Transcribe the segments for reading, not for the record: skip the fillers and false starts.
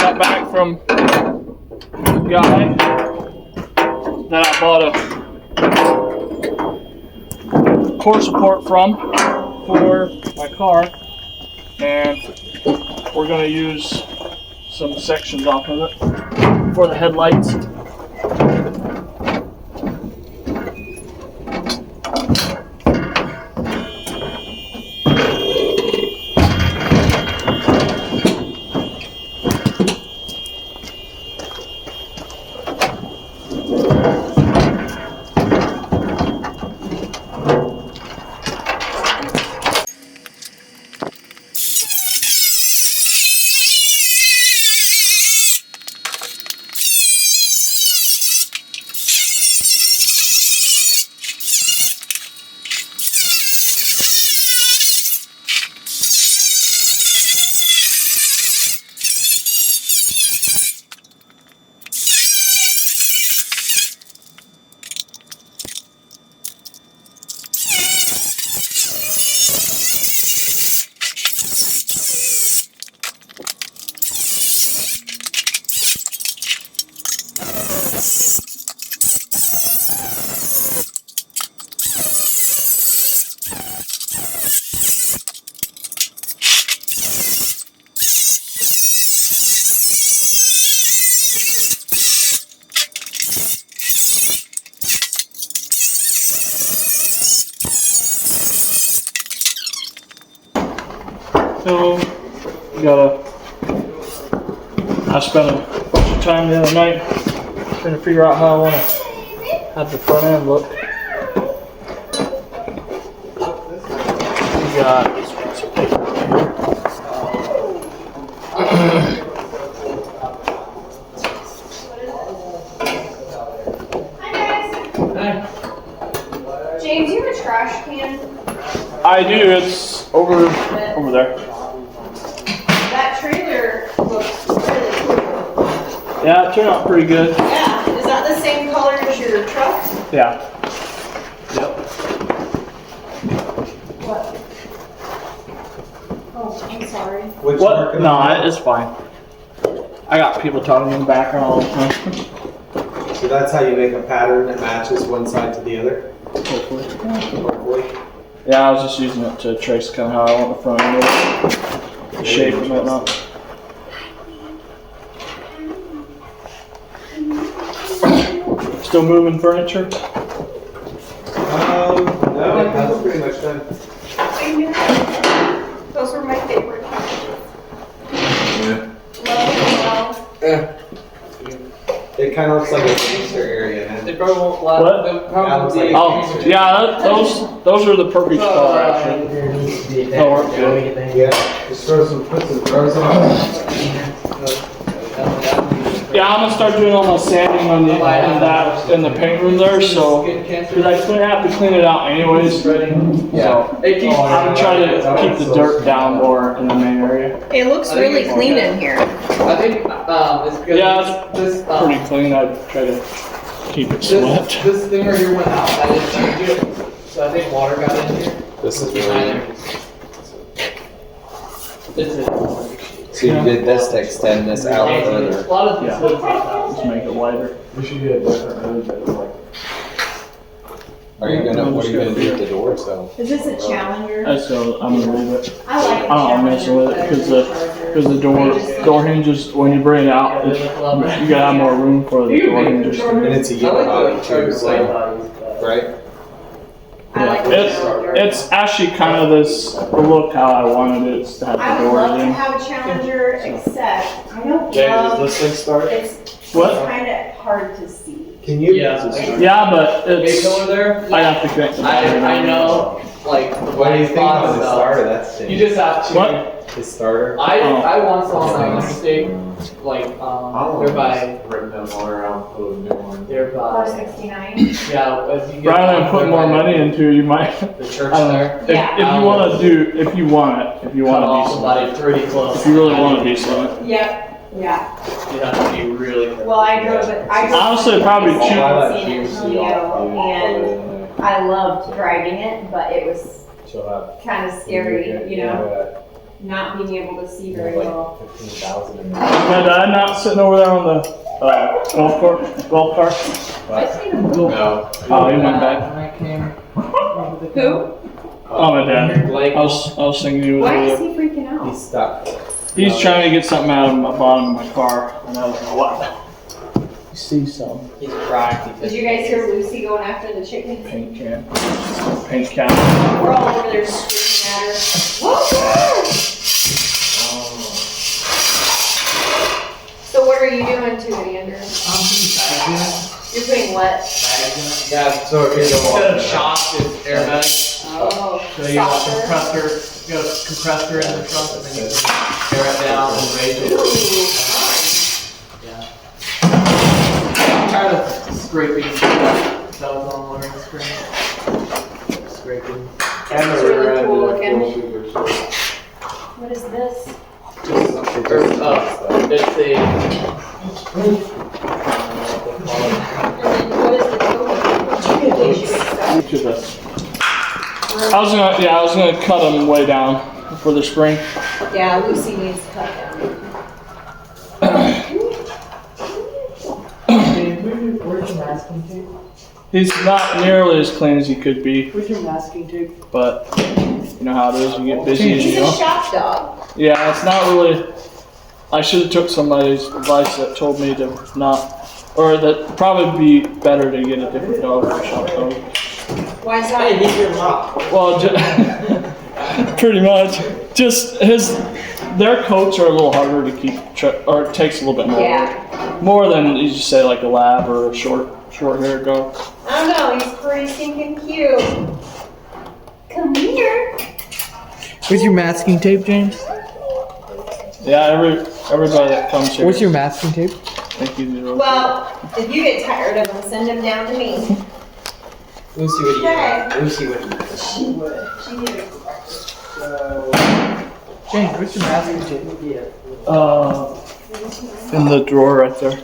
got back from a guy that I bought a core support from for my car, and we're going to use some sections off of it for the headlights. So, I spent a bunch of time the other night trying to figure out how I want to have the front end look. We got this piece of paper Hi. James, you have a trash can? I do, it's over there. That trailer looks really cool. Yeah, it turned out pretty good. Yeah, is that the same color as your truck? Yeah. Yep. What? Oh, I'm sorry. What? No, it's fine. I got people talking in the background all the time. So that's how you make a pattern that matches one side to the other? Hopefully. Hopefully. Yeah, I was just using it to trace kind of how I want the front end to look, the shape and whatnot. Still moving furniture? No, that's pretty much done. Those were my favorite. Yeah. Love. Yeah. It kind of looks like a gangster area, man. They probably won't allow What? they'll probably Oh, yeah, those are the perfect color actually. They'll work good. Yeah. Just put some throws on. Yeah, I'm gonna start doing all my sanding on the in the paint room there, so because I have to clean it out anyways. So I'm trying to keep the dirt down more in the main area. It looks really clean in here. I think it's good. Yeah, this Pretty clean. I try to keep it swept. this thing right here went out. I didn't change it, so I think water got in here. This is really. This is. So you did this to extend this out A further. lot of these Yeah. hoods like that. Just make it wider. We should get a different hood that's like. What are you gonna do with the doors though? Is this a Challenger? So I'm gonna leave it. I like the I don't mess with it because the door hinges when you bring it out, you gotta have more room for the door hinges. And it's a Widebody too, so, right? I like the Challenger. It's actually kind of this look how I wanted it to have I the would doors love to in. have a Challenger, except I don't James, love. does this thing start? It's What? kind of hard to see. Can you? Yeah. Yeah, but Big it's over there. I have to connect the I know. Like the What do you think black on the spots starter? and That's stuff. You just have to. What? the starter. I want some on my mistake. Like they're by Rip them all around, put a new one. they're by 469. yeah. As you get rather than put more money into, you might. the church I don't know. there. If you want to do, if you want it, if you Cut want off to be somebody pretty close. if you really want to be something. Yep. Yeah. You have to be really. Well, I drove it. Honestly, probably San cheap. Antonio, and I loved driving it, but it was She'll have. kind of scary, you know. not being able to see very well. 15,000. My dad not sitting over there on the golf cart. I see him. No. Oh, he went back. When I came. Who? Oh, my dad. I was thinking he was Why is over he freaking out? He's stuck. He's trying to get something out of the bottom of my car, and I don't know what. You see some He's cracked. Did you guys hear Lucy going after the chickens? paint can, paint can. We're all over there screaming at her. Whoa! So what are you doing to it, Andrew? You're putting what? Yeah, so it is Instead of shock, it's airbag. Oh, So you got a softer. compressor, you got a compressor in the trunk, and then you can tear it down and raise it. Ooh, nice. Yeah. I'm tired of scraping that was on the screen. Scraping. And It's the rear really end cool of the looking. fuel sweeper, so What is this? It's a. And then what is the total? Each of us. I was gonna cut them way down for the spring. Yeah, Lucy needs to cut down. Where's your masking tape? He's not nearly as clean as he could be, Where's your masking tape? but you know how it is. You get busy, and He's you a know. shop dog. Yeah, it's not really. I should have took somebody's advice that told me to not, or that probably be better to get a different dog for shop dog. Why is Hey, that? he's your mom. Well, pretty much. Just their coats are a little harder to keep, or it takes a little bit more. Yeah. More than you just say like a lab or a short hair dog. I don't know, he's pretty stinking cute. Come here. Where's your masking tape, James? Yeah, everybody that comes here. Where's your masking tape? Thank you. Well, if you get tired of him, send him down to me. Lucy would eat Okay. it. Lucy would eat it. She would. She did it for breakfast. James, where's your masking tape? In the drawer right there.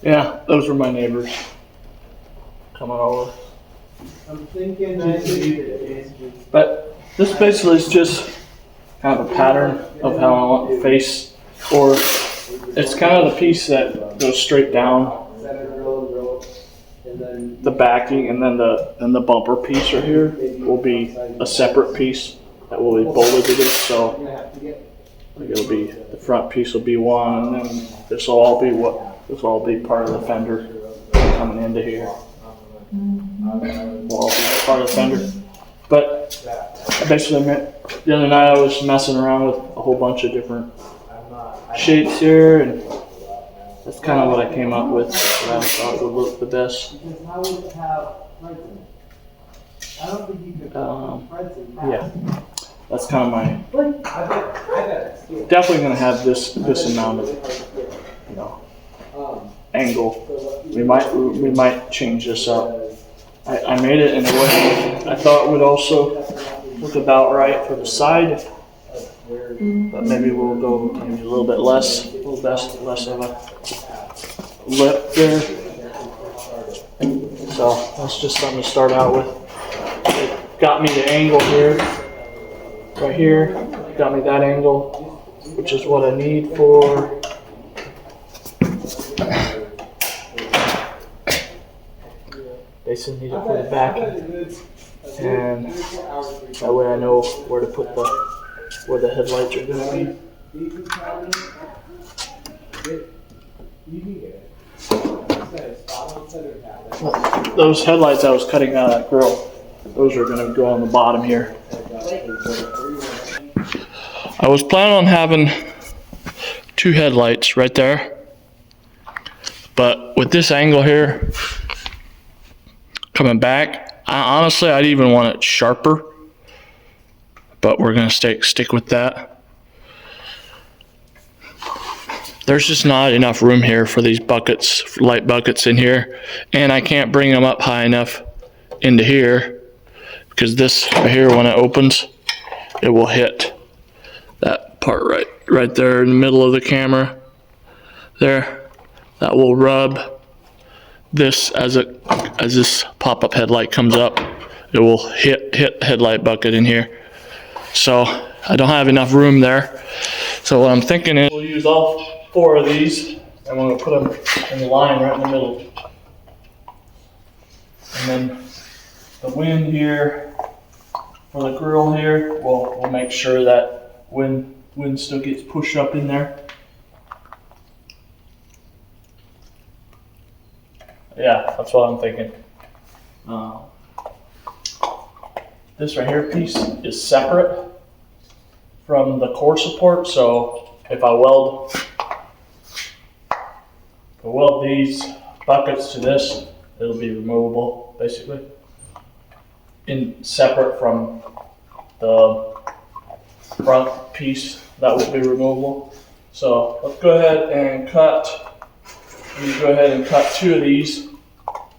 Yeah, those were my neighbors coming over. I'm thinking that But this basically is just kind of a pattern of how I want the face, or it's kind of the piece that goes straight down the backing, and then the bumper piece right here will be a separate piece that will be bolted to this. So like it'll be, the front piece will be one, and then this will all be part of the fender coming into here. Will all be part of the fender. But basically, the other night I was messing around with a whole bunch of different shapes here, and that's kind of what I came up with. That I thought would look the best. Yeah, that's kind of my. Definitely gonna have this amount of, angle. We might change this up. I made it in a way I thought would also look about right for the side, but maybe we'll go a little bit less of a lip there. So that's just something to start out with. It got me the angle here, right here. Got me that angle, which is what I need for. Basically need it for the back, and that way I know where to put where the headlights are going to be. Those headlights I was cutting out of that grill, those are going to go on the bottom here. I was planning on having 2 headlights right there, but with this angle here coming back, honestly I'd even want it sharper, but we're gonna stick with that. There's just not enough room here for these buckets, light buckets in here, and I can't bring them up high enough into here because this right here, when it opens, it will hit that part right there in the middle of the camera there. That will rub this as this pop-up headlight comes up. It will hit headlight bucket in here. So I don't have enough room there. So what I'm thinking is we'll use all 4 of these and we're gonna put them in the line right in the middle. And then the wind here for the grill here, we'll make sure that wind still gets pushed up in there. Yeah, that's what I'm thinking. This right here piece is separate from the core support, so if I weld these buckets to this, it'll be removable basically, separate from the front piece that will be removable. So let's go ahead and cut 2 of these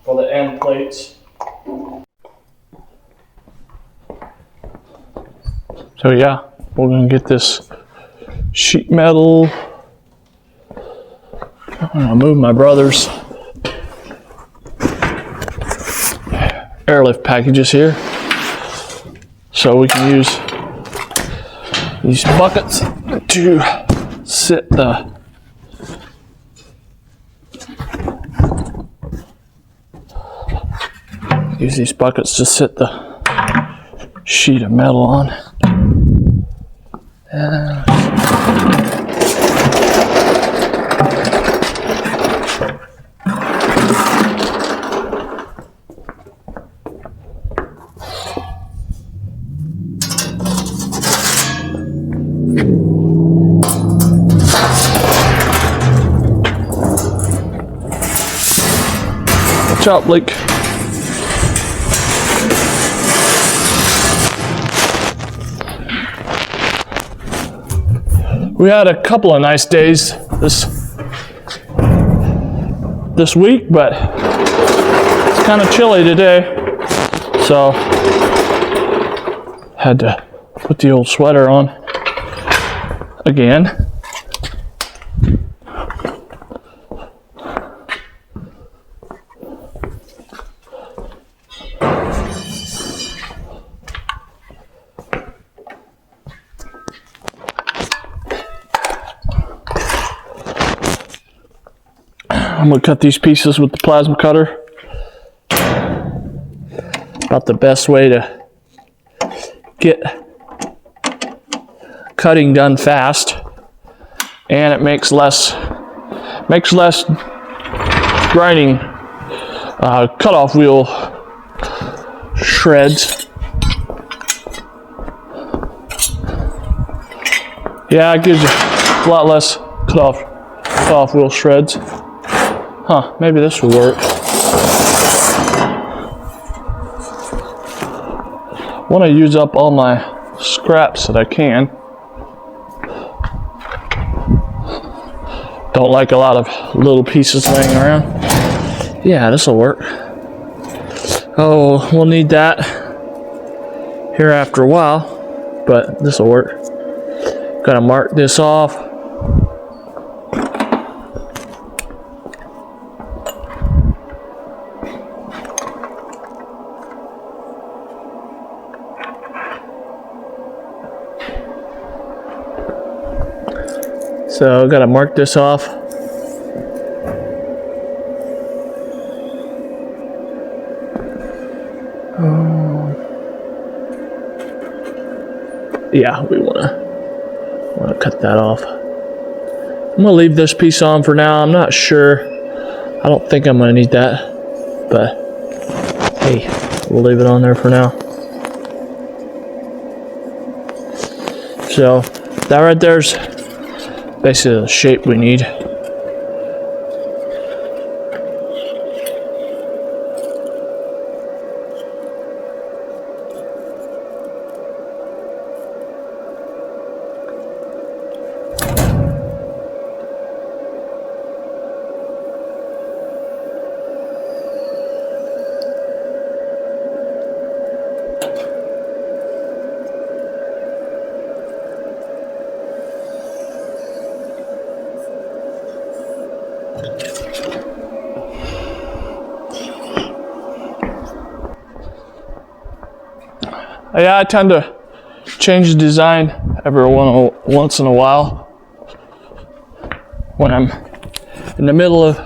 for the end plates. So yeah, we're gonna get this sheet metal. I'm gonna move my brother's airlift packages here so we can use these buckets to sit the sheet of metal on. Watch out, Blake. We had a couple of nice days this week, but it's kind of chilly today, so had to put the old sweater on again. I'm gonna cut these pieces with the plasma cutter. About the best way to get cutting done fast, and it makes less grinding cutoff wheel shreds. Yeah, it gives you a lot less cutoff wheel shreds. Huh, maybe this will work. I want to use up all my scraps that I can. Don't like a lot of little pieces laying around. Yeah, this will work. Oh, we'll need that here after a while, but this will work. Gotta mark this off. So I've got to mark this off. Yeah, we want to cut that off. I'm gonna leave this piece on for now. I'm not sure. I don't think I'm gonna need that, but hey, we'll leave it on there for now. So that right there's basically the shape we need. Yeah, I tend to change the design every once in a while when I'm in the middle of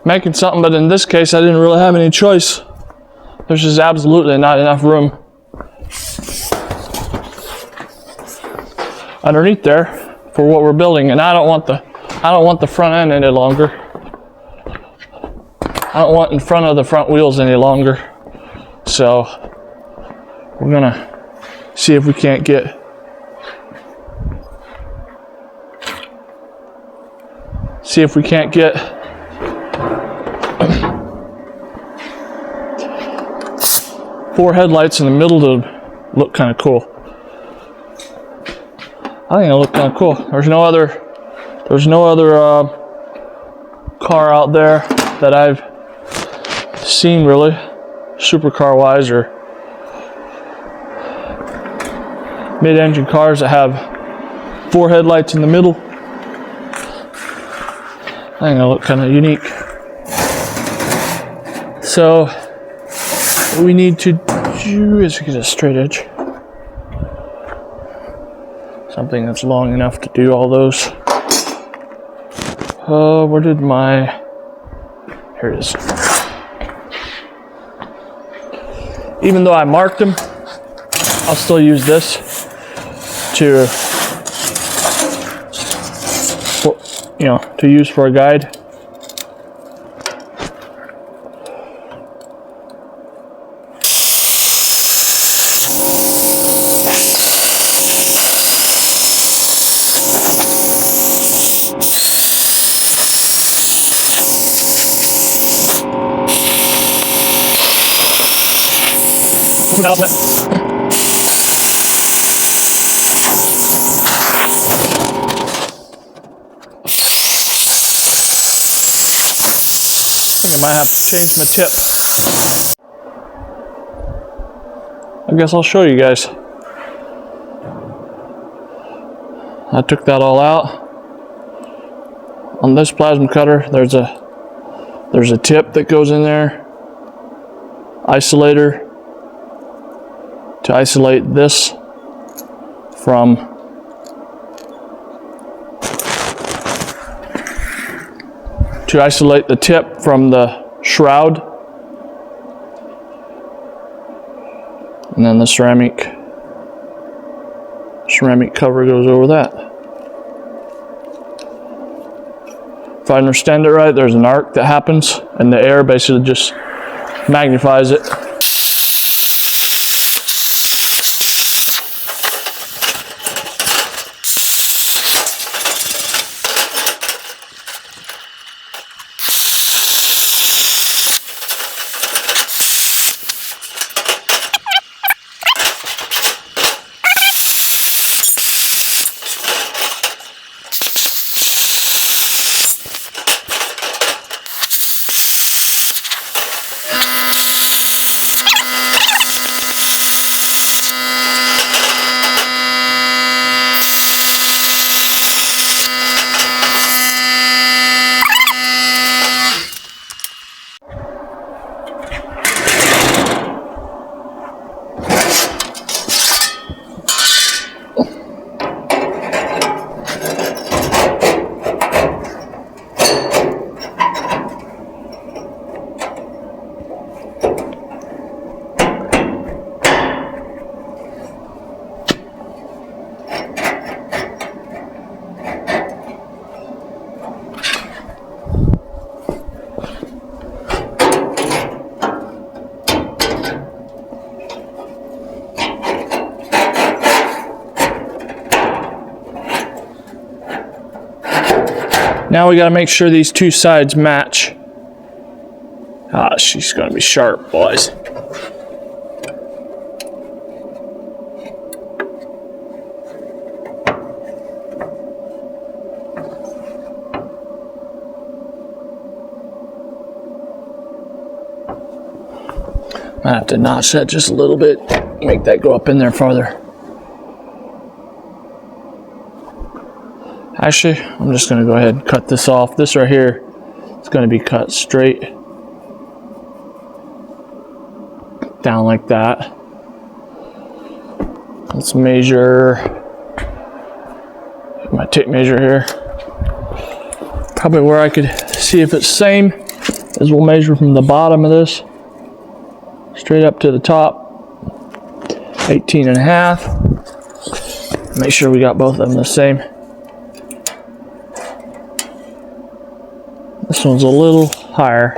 making something, but in this case I didn't really have any choice. There's just absolutely not enough room underneath there for what we're building, and I don't want the front end any longer. I don't want in front of the front wheels any longer. So we're gonna see if we can't get four headlights in the middle to look kind of cool. I think it'll look kind of cool. There's no other car out there that I've seen really, supercar wise or mid-engine cars that have four headlights in the middle. I think it'll look kind of unique. So what we need to do is get a straight edge. Something that's long enough to do all those. Where did my... Here it is. Even though I marked them, I'll still use this to, to use for a guide. I think I might have to change my tip. I guess I'll show you guys. I took that all out. On this plasma cutter, there's a tip that goes in there. Isolator to isolate this from the tip from the shroud, and then the ceramic cover goes over that. If I understand it right, there's an arc that happens and the air basically just magnifies it. Now we got to make sure these two sides match. Ah, she's going to be sharp, boys. I have to notch that just a little bit, make that go up in there farther. Actually, I'm just gonna go ahead and cut this off. This right here is gonna be cut straight down like that. Let's measure my tape measure here. Probably where I could see if it's same is we'll measure from the bottom of this straight up to the top, 18.5. Make sure we got both of them the same. This one's a little higher.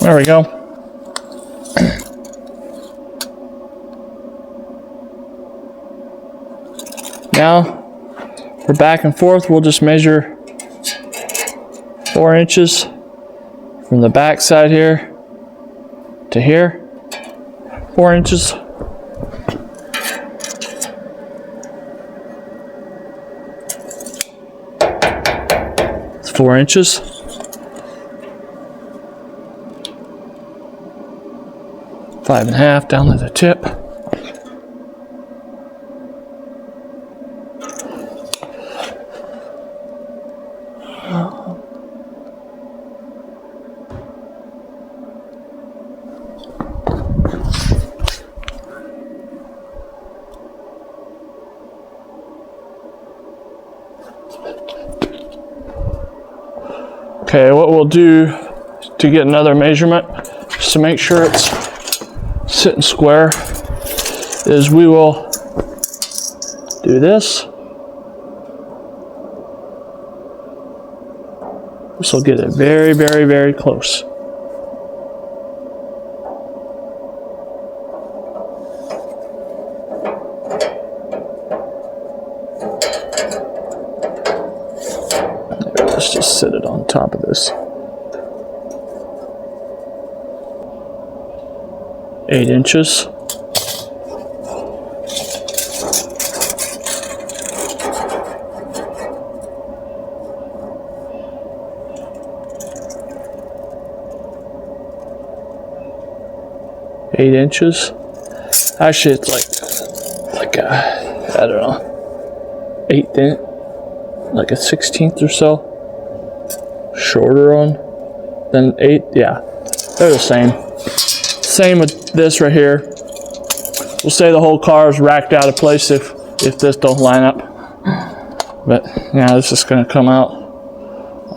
There we go. Now, for back and forth, we'll just measure 4 inches from the back side here to here. 4 inches. It's 4 inches. 5.5 down to the tip. Okay, what we'll do to get another measurement, just to make sure it's sitting square, is we will do this. This will get it very, very, very close. Let's just set it on top of this. 8 inches. Actually, it's like a, I don't know, 1/8 inch, like a 1/16 or so. Shorter on than 8. Yeah, they're the same. Same with this right here. We'll say the whole car is racked out of place if this don't line up. But yeah, this is going to come out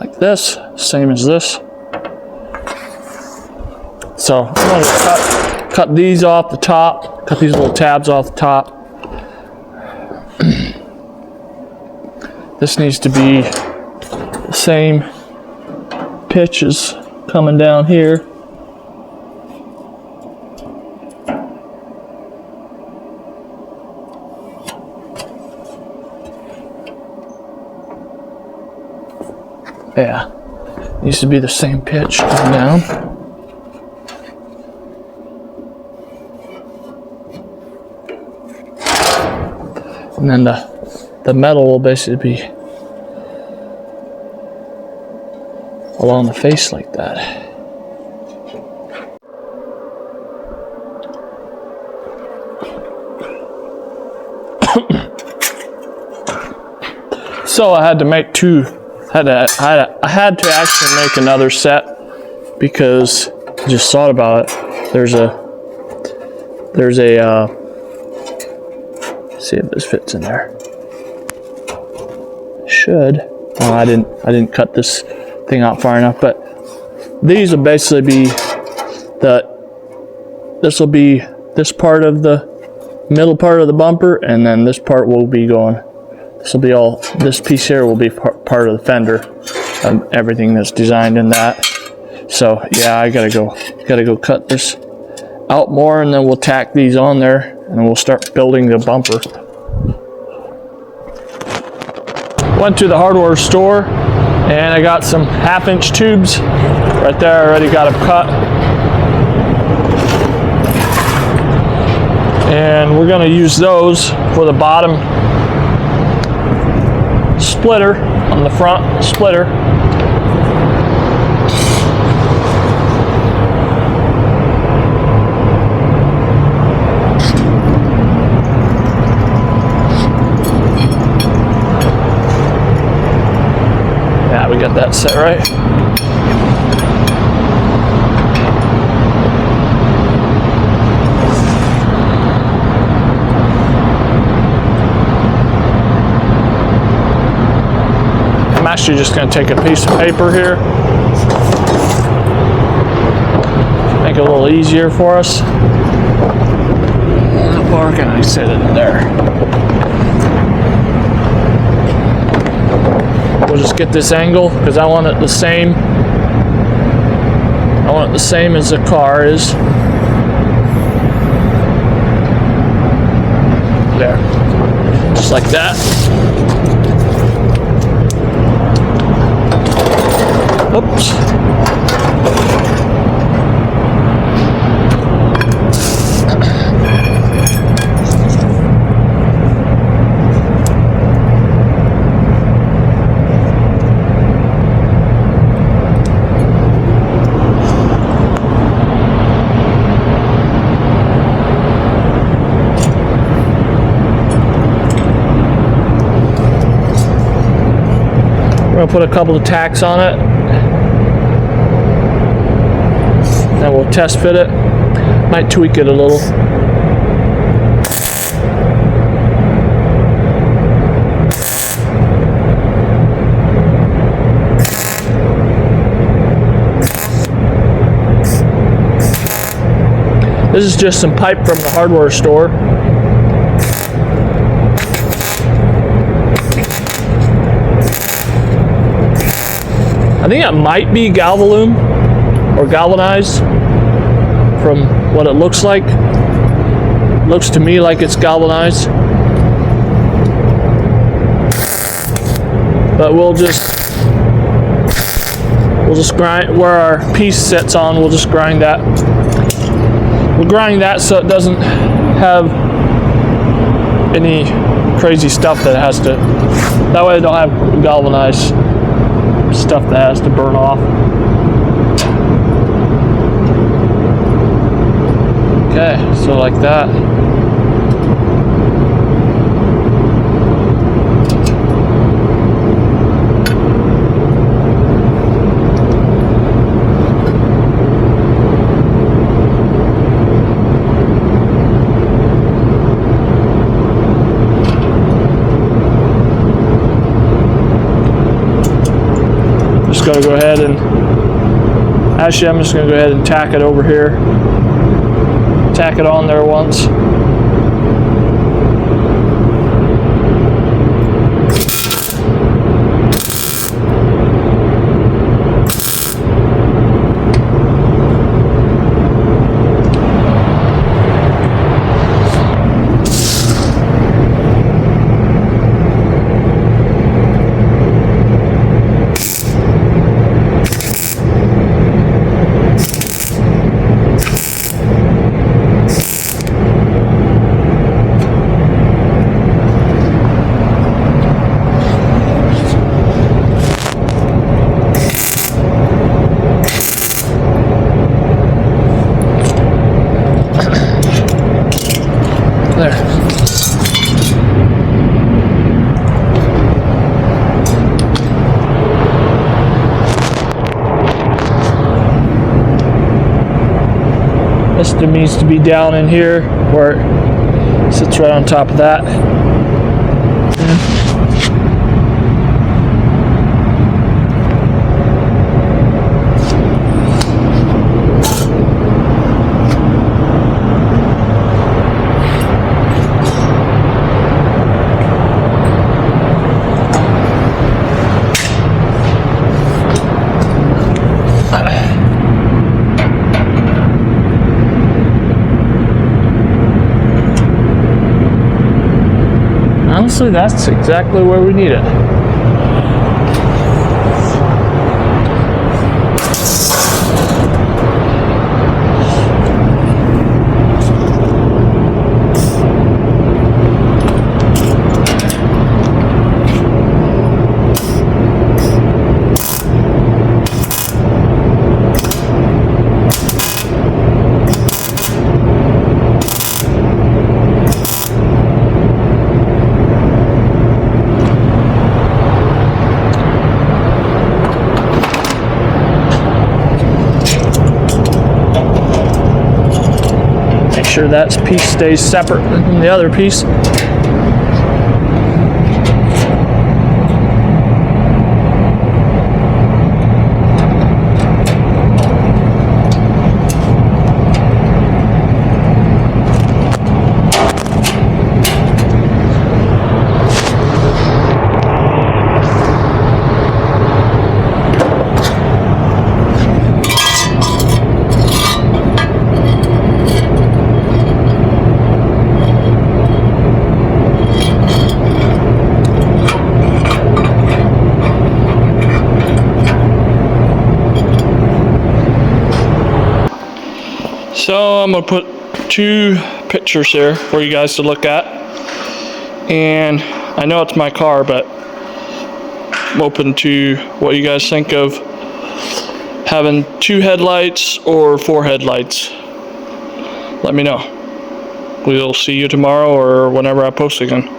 like this, same as this. So I'm going to cut these off the top, cut these little tabs off the top. This needs to be the same pitch as coming down here. Yeah, needs to be the same pitch coming down. And then the metal will basically be along the face like that. So I had to make two. I had to actually make another set because I just thought about it. There's a see if this fits in there. Should. Oh, I didn't cut this thing out far enough, but these will basically be this will be this part of the middle part of the bumper, and then this part will be going This will be all, this piece here will be part of the fender and everything that's designed in that. So yeah, I gotta go cut this out more, and then we'll tack these on there, and then we'll start building the bumper. Went to the hardware store, and I got some 1/2-inch tubes right there. I already got them cut. And we're gonna use those for the bottom splitter on the front splitter. Yeah, we got that set right. I'm actually just going to take a piece of paper here, make it a little easier for us. How far can I set it in there? We'll just get this angle because I want it the same. I want it the same as the car is. There, just like that. Oops. We're gonna put a couple of tacks on it. Then we'll test fit it. Might tweak it a little. This is just some pipe from the hardware store. I think it might be galvalume or galvanized from what it looks like. Looks to me like it's galvanized. But we'll just grind where our piece sits on, we'll just grind that. We'll grind that so it doesn't have any crazy stuff that it has to, that way I don't have galvanized stuff that has to burn off. Okay, so like that. Just gonna go ahead and, actually I'm just gonna go ahead and tack it over here. Tack it on there once. There. This needs to be down in here where it sits right on top of that. honestly, that's exactly where we need it. Make sure that piece stays separate from the other piece. So I'm gonna put 2 pictures here for you guys to look at. And I know it's my car, but I'm open to what you guys think of having 2 headlights or 4 headlights. Let me know. We'll see you tomorrow or whenever I post again.